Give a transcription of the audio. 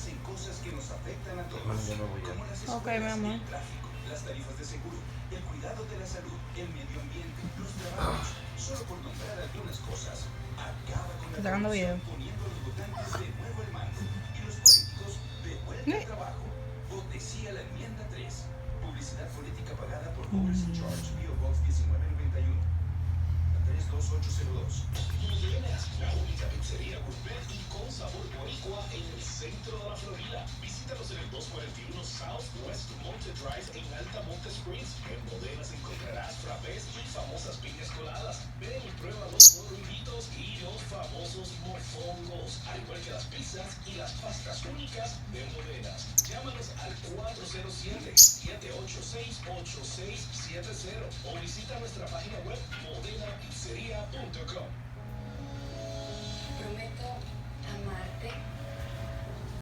piensas en cosas que nos afectan a todos, Bueno, yo me voy ya. como las Ok, mi escuelas, amor. el tráfico, las tarifas de seguro, el cuidado de la salud, el medio ambiente, los trabajos, solo por nombrar algunas cosas. Acaba con la Está sacando corrupción video. poniendo a los votantes de nuevo al mando y los políticos de vuelta al trabajo. Vote sí a la enmienda 3. Publicidad política pagada por Voters in Charge, P.O. Box 1991. 32802. Modenas, la única pizzería gourmet y con sabor boricua en el centro de la Florida. Visítanos en el 241 South West Monte Drive en Altamonte Springs. En Modenas encontrarás frappés y famosas piñas coladas. Ven y prueba los burritos y los famosos mofongos, al igual que las pizzas y las pastas únicas de Modenas. Llámanos al 407-786-8670 o visita nuestra página web modenapizzeria.com. Prometo amarte